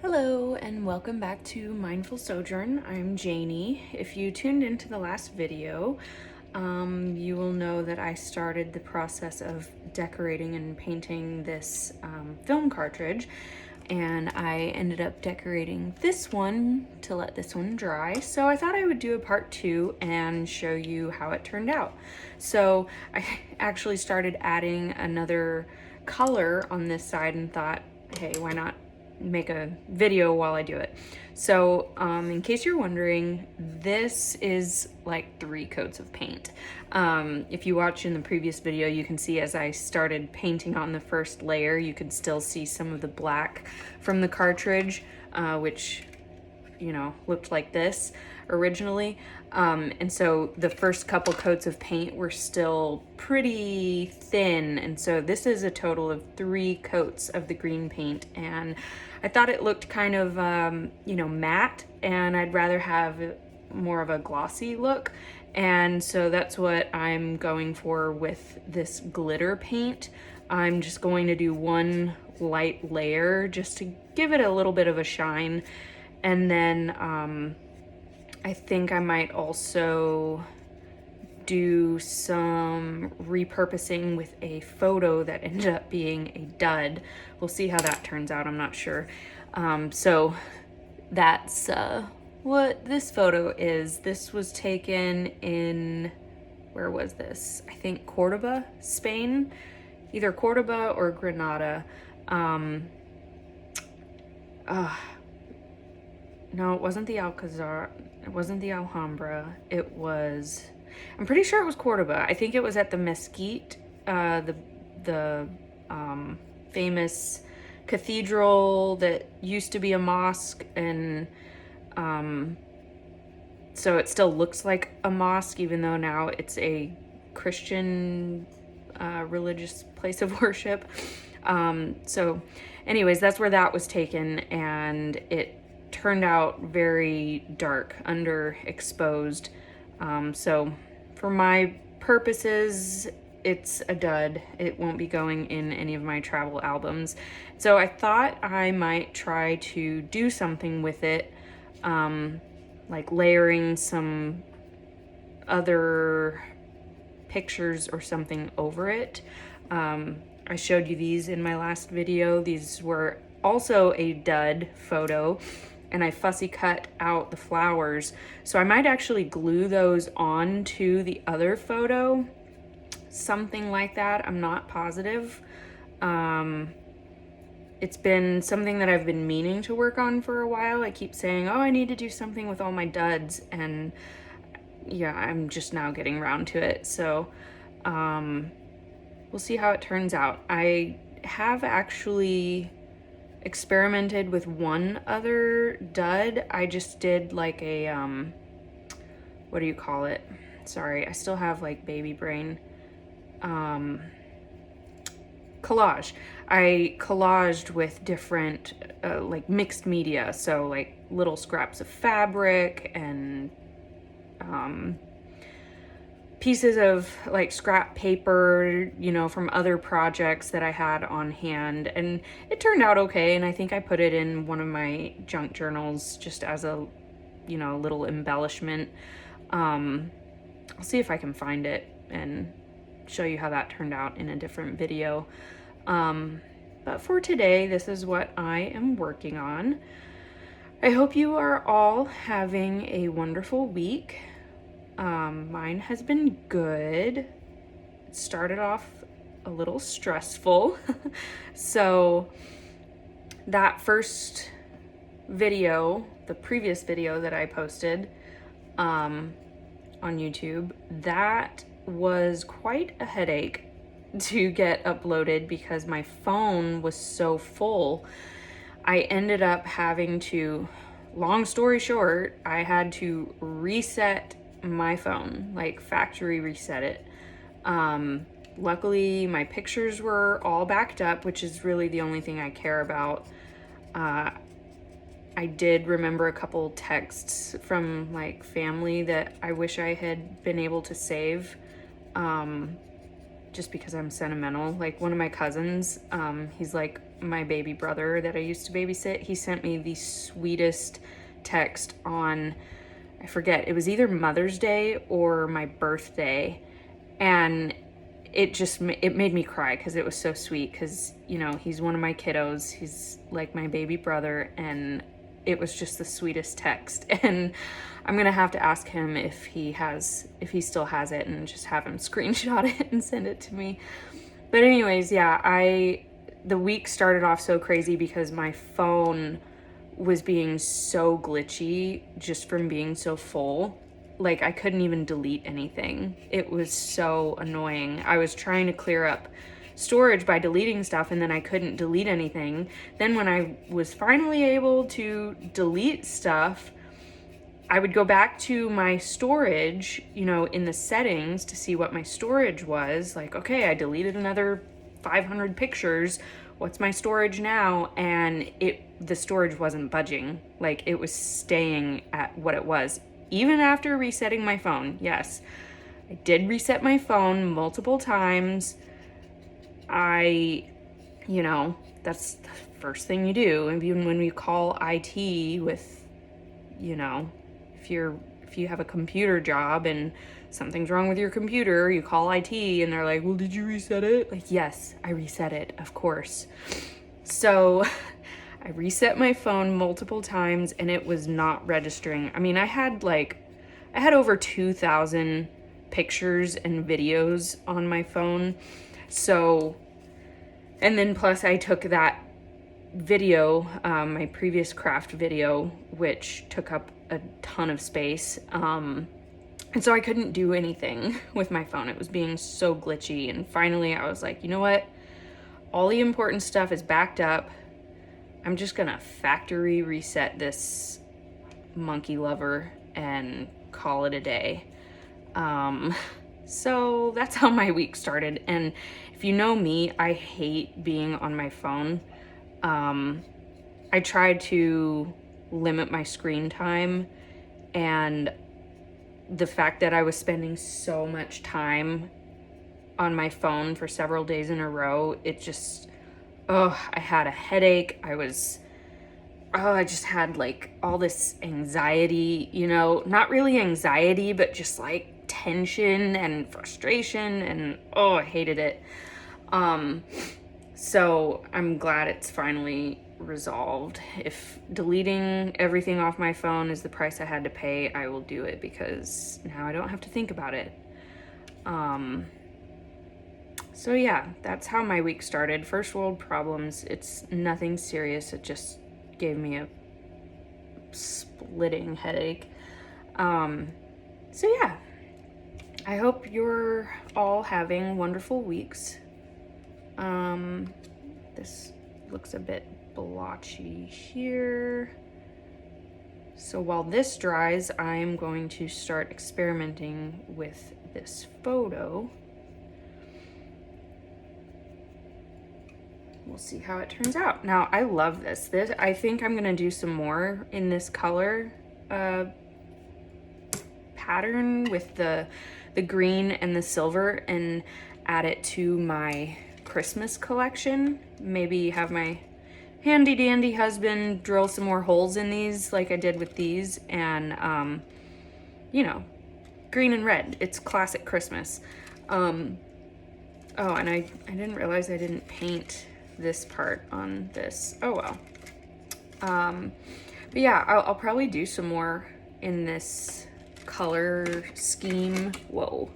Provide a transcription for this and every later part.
Hello and welcome back to Mindful Sojourn. I'm Janie. If you tuned into the last video, you will know that I started the process of decorating and painting this film cartridge, and I ended up decorating this one to let this one dry. So I thought I would do a part 2 and show you how it turned out. So I actually started adding another color on this side and thought, hey, why not make a video while I do it. So in case you're wondering, this is like 3 coats of paint. If you watch in the previous video, you can see as I started painting on the first layer, you could still see some of the black from the cartridge, which, you know, looked like this originally. And so the first couple coats of paint were still pretty thin. And so this is a total of 3 coats of the green paint. And I thought it looked kind of, you know, matte, and I'd rather have more of a glossy look. And so that's what I'm going for with this glitter paint. I'm just going to do one light layer just to give it a little bit of a shine. And then I think I might also do some repurposing with a photo that ended up being a dud. We'll see how that turns out, I'm not sure. So that's what this photo is. This was taken in, where was this? I think Cordoba, Spain, either Cordoba or Granada. No, it wasn't the Alcazar. It wasn't the Alhambra. It was, I'm pretty sure it was Cordoba. I think it was at the Mesquite, the famous cathedral that used to be a mosque, and so it still looks like a mosque, even though now it's a Christian religious place of worship. So anyways, that's where that was taken, and it turned out very dark, underexposed. So for my purposes, it's a dud. It won't be going in any of my travel albums. So I thought I might try to do something with it, like layering some other pictures or something over it. I showed you these in my last video. These were also a dud photo, and I fussy cut out the flowers. So I might actually glue those onto the other photo, something like that. I'm not positive. It's been something that I've been meaning to work on for a while. I keep saying, oh, I need to do something with all my duds, and yeah, I'm just now getting around to it. So we'll see how it turns out. I have actually experimented with one other dud. I just did like a what do you call it? Sorry, I still have like baby brain. Collage. I collaged with different like mixed media, so like little scraps of fabric and pieces of like scrap paper, you know, from other projects that I had on hand, and it turned out okay. And I think I put it in one of my junk journals just as a, you know, little embellishment. I'll see if I can find it and show you how that turned out in a different video. But for today, this is what I am working on. I hope you are all having a wonderful week. Mine has been good. It started off a little stressful. So that first video, the previous video that I posted on YouTube, that was quite a headache to get uploaded because my phone was so full. I ended up having to, long story short, I had to reset my phone, like factory reset it. Luckily my pictures were all backed up, which is really the only thing I care about. I did remember a couple texts from like family that I wish I had been able to save, just because I'm sentimental. Like one of my cousins, he's like my baby brother that I used to babysit. He sent me the sweetest text on, I forget, it was either Mother's Day or my birthday, and it made me cry because it was so sweet, because, you know, he's one of my kiddos, he's like my baby brother, and it was just the sweetest text. And I'm gonna have to ask him if he still has it, and just have him screenshot it and send it to me. But anyways, yeah, the week started off so crazy because my phone was being so glitchy just from being so full. Like, I couldn't even delete anything. It was so annoying. I was trying to clear up storage by deleting stuff, and then I couldn't delete anything. Then when I was finally able to delete stuff, I would go back to my storage, you know, in the settings to see what my storage was. Like, okay, I deleted another 500 pictures. What's my storage now? And the storage wasn't budging. Like, it was staying at what it was, even after resetting my phone. Yes, I did reset my phone multiple times. You know, that's the first thing you do. Even when we call IT with, you know, if you have a computer job and something's wrong with your computer, you call IT and they're like, well, did you reset it? Like, yes, I reset it, of course. So I reset my phone multiple times and it was not registering. I mean, I had over 2,000 pictures and videos on my phone. So, and then plus I took that video, my previous craft video, which took up a ton of space. And so I couldn't do anything with my phone. It was being so glitchy. And finally I was like, you know what? All the important stuff is backed up. I'm just gonna factory reset this monkey lover and call it a day. So that's how my week started. And if you know me, I hate being on my phone. I tried to limit my screen time, and the fact that I was spending so much time on my phone for several days in a row, it just, I had a headache. I just had like all this anxiety, you know, not really anxiety, but just like tension and frustration, and I hated it. So I'm glad it's finally resolved. If deleting everything off my phone is the price I had to pay, I will do it, because now I don't have to think about it. So yeah, that's how my week started. First world problems. It's nothing serious. It just gave me a splitting headache. So yeah, I hope you're all having wonderful weeks. This looks a bit blotchy here. So while this dries, I'm going to start experimenting with this photo. We'll see how it turns out. Now, I love this. I think I'm gonna do some more in this color pattern with the green and the silver, and add it to my Christmas collection. Maybe have my handy dandy husband drill some more holes in these like I did with these, and you know, green and red. It's classic Christmas. Oh, and I didn't realize I didn't paint this part on this. Oh well. But yeah, I'll probably do some more in this color scheme. Whoa,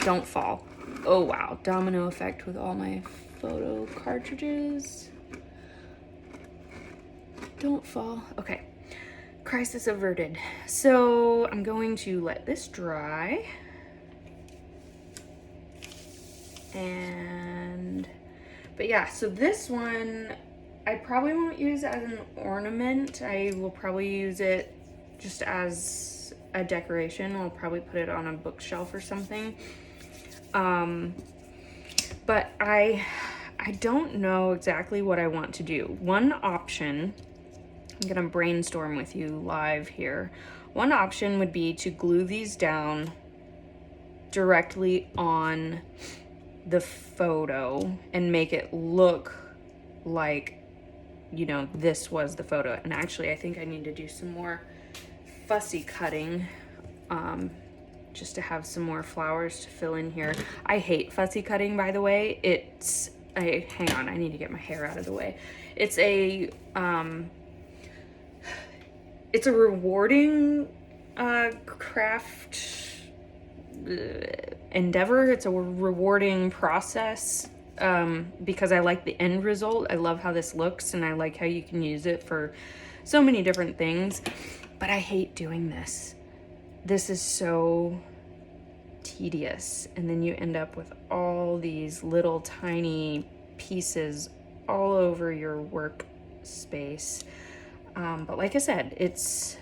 don't fall. Oh wow, domino effect with all my photo cartridges. Don't fall. Okay, crisis averted. So I'm going to let this dry. But yeah, so this one I probably won't use as an ornament. I will probably use it just as a decoration. I'll probably put it on a bookshelf or something. But I don't know exactly what I want to do. One option, I'm gonna brainstorm with you live here. One option would be to glue these down directly on the photo and make it look like you know, this was the photo. And actually, I think I need to do some more fussy cutting, just to have some more flowers to fill in here. I hate fussy cutting, by the way. Hang on, I need to get my hair out of the way. It's a rewarding craft endeavor. It's a rewarding process, because I like the end result. I love how this looks, and I like how you can use it for so many different things, but I hate doing this. This is so tedious, and then you end up with all these little tiny pieces all over your workspace. But like I said, it's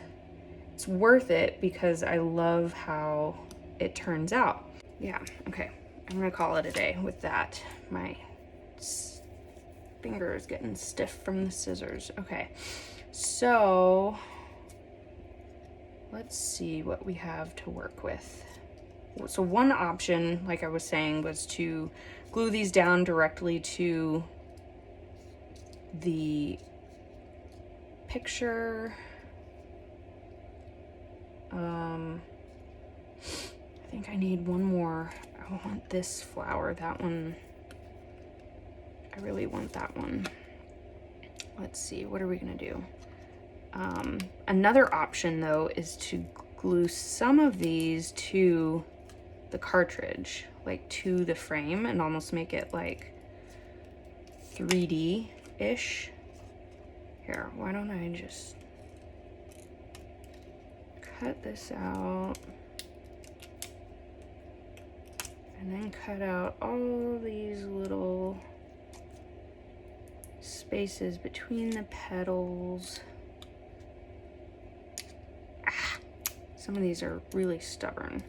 worth it because I love how it turns out. Yeah, okay, I'm gonna call it a day with that. My finger is getting stiff from the scissors. Okay, so let's see what we have to work with. So one option, like I was saying, was to glue these down directly to the picture. I think I need one more. I want this flower, that one. I really want that one. Let's see, what are we gonna do? Another option though is to glue some of these to the cartridge, like to the frame, and almost make it like 3D-ish. Here, why don't I just cut this out and then cut out all these little spaces between the petals. Some of these are really stubborn.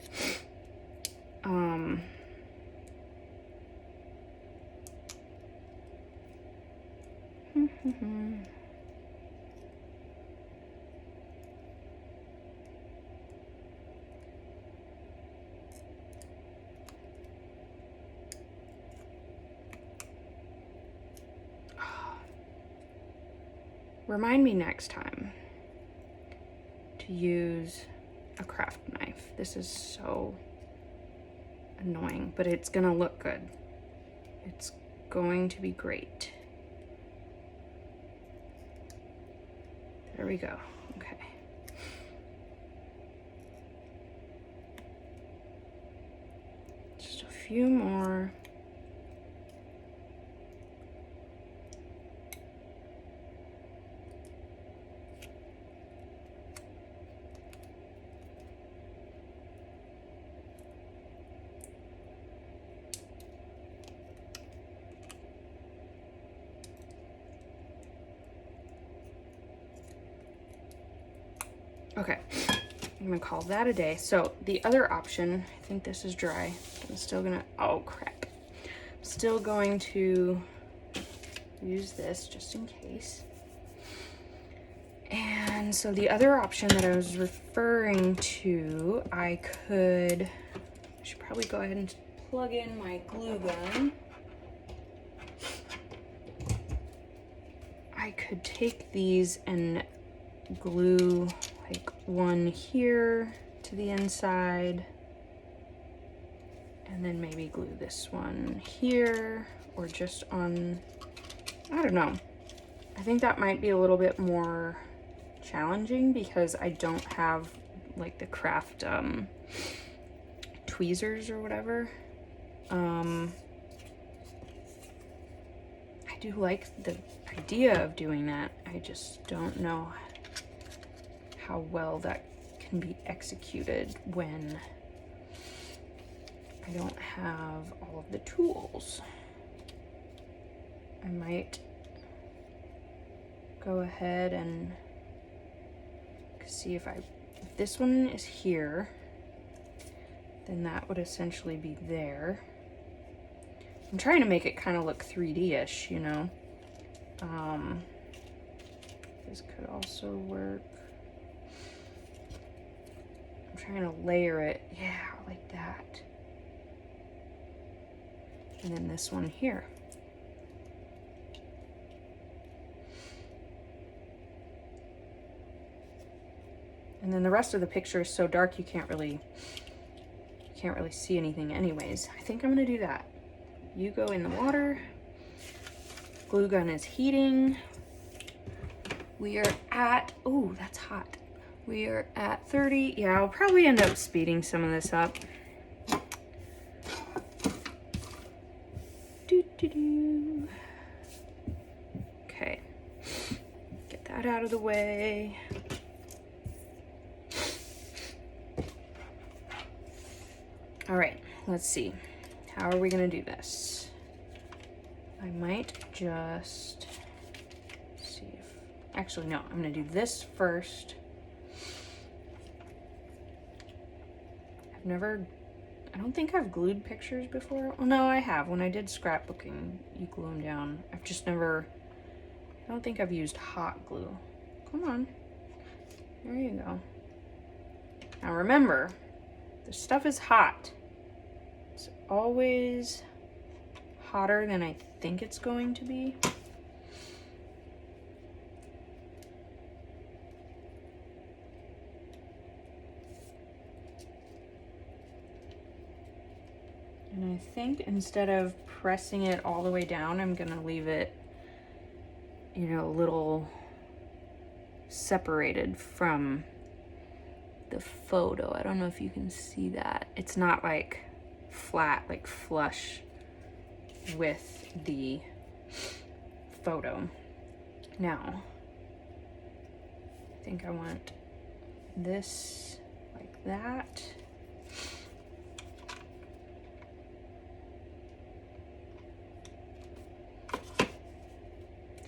Remind me next time to use a craft knife. This is so annoying, but it's gonna look good. It's going to be great. There we go. Okay. Just a few more. Okay, I'm gonna call that a day. So the other option, I think this is dry. I'm still gonna, oh crap. I'm still going to use this just in case. And so the other option that I was referring to, I should probably go ahead and plug in my glue gun. I could take these and glue like one here to the inside, and then maybe glue this one here, or just on, I don't know. I think that might be a little bit more challenging because I don't have like the craft tweezers or whatever. I do like the idea of doing that. I just don't know how well that can be executed when I don't have all of the tools. I might go ahead and see if this one is here, then that would essentially be there. I'm trying to make it kind of look 3D-ish, you know. This could also work. I'm trying to layer it, yeah, like that. And then this one here. And then the rest of the picture is so dark you can't really see anything anyways. I think I'm gonna do that. You go in the water. Glue gun is heating. We are at, oh, that's hot. We are at 30. Yeah, I'll probably end up speeding some of this up. Okay, get that out of the way. All right, let's see. How are we gonna do this? I might just see if, actually no, I'm gonna do this first. I don't think I've glued pictures before. Well, no, I have. When I did scrapbooking, you glue them down. I've just never, I don't think I've used hot glue. Come on, there you go. Now remember, the stuff is hot. It's always hotter than I think it's going to be. And I think instead of pressing it all the way down, I'm gonna leave it, you know, a little separated from the photo. I don't know if you can see that. It's not like flat, like flush with the photo. Now, I think I want this like that.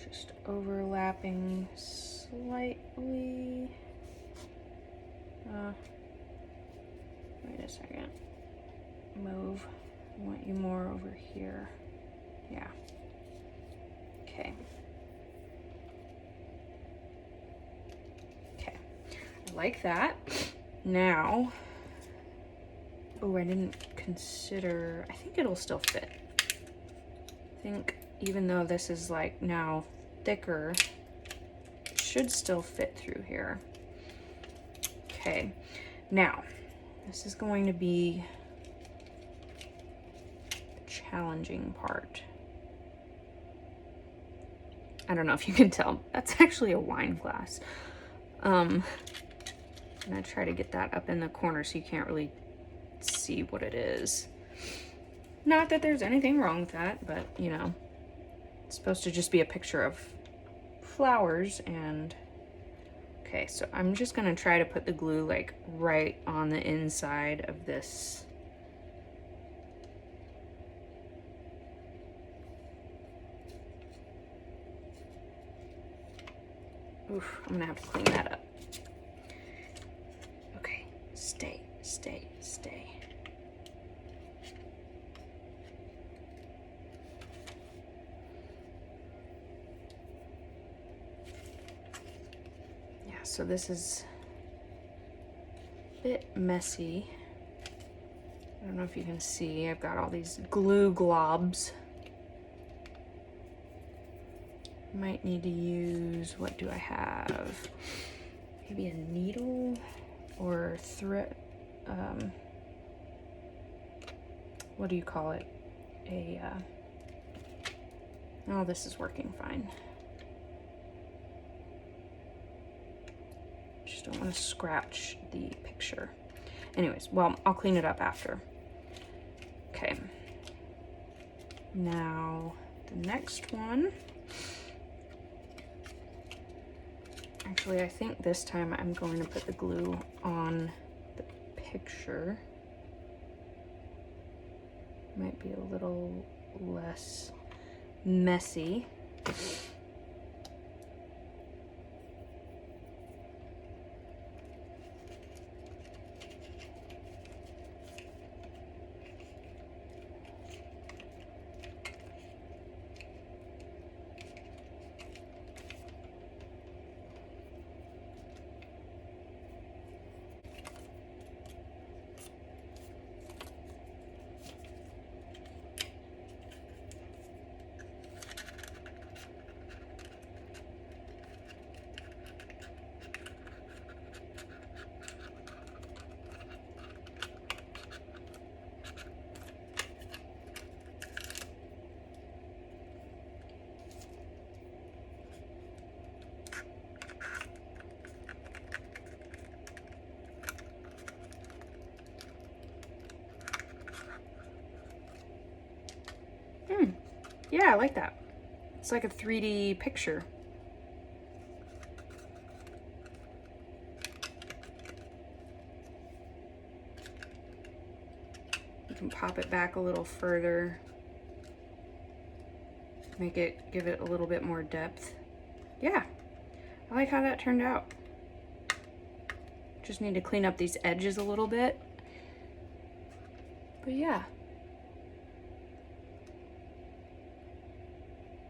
Just overlapping slightly. Wait a second. Move. I want you more over here. Yeah. Okay. Okay. I like that. Now, oh, I didn't consider, I think it'll still fit. I think even though this is like now thicker, it should still fit through here. Okay. Now, this is going to be the challenging part. I don't know if you can tell. That's actually a wine glass. I'm gonna try to get that up in the corner so you can't really see what it is. Not that there's anything wrong with that, but you know, it's supposed to just be a picture of flowers. And okay, so I'm just gonna try to put the glue like right on the inside of this. Oof, I'm gonna have to clean that up. Okay, stay, stay, stay. Yeah, so this is a bit messy. I don't know if you can see, I've got all these glue globs. Might need to use, what do I have? Maybe a needle or thread, what do you call it? Oh, this is working fine. Just don't want to scratch the picture. Anyways, well, I'll clean it up after. Okay. Now, the next one. Actually, I think this time I'm going to put the glue on the picture. Might be a little less messy. Yeah, I like that. It's like a 3D picture. You can pop it back a little further. Give it a little bit more depth. Yeah, I like how that turned out. Just need to clean up these edges a little bit. But yeah.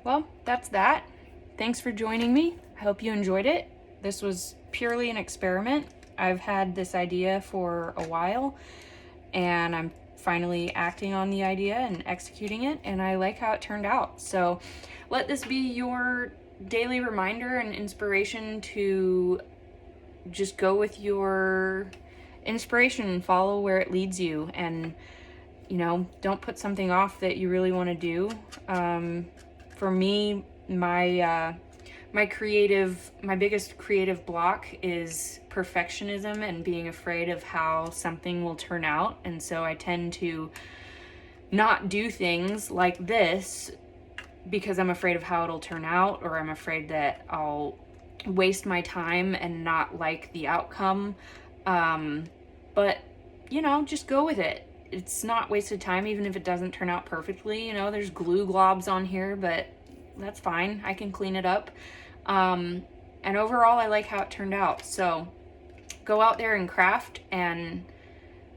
Well, that's that. Thanks for joining me. I hope you enjoyed it. This was purely an experiment. I've had this idea for a while, and I'm finally acting on the idea and executing it, and I like how it turned out. So let this be your daily reminder and inspiration to just go with your inspiration and follow where it leads you, and you know, don't put something off that you really want to do. For me, my biggest creative block is perfectionism and being afraid of how something will turn out. And so I tend to not do things like this because I'm afraid of how it'll turn out, or I'm afraid that I'll waste my time and not like the outcome. But you know, just go with it. It's not wasted time, even if it doesn't turn out perfectly. You know, there's glue globs on here, but that's fine. I can clean it up. And overall, I like how it turned out. So go out there and craft and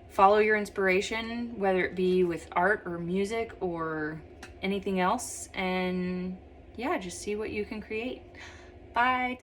follow your inspiration, whether it be with art or music or anything else. And yeah, just see what you can create. Bye.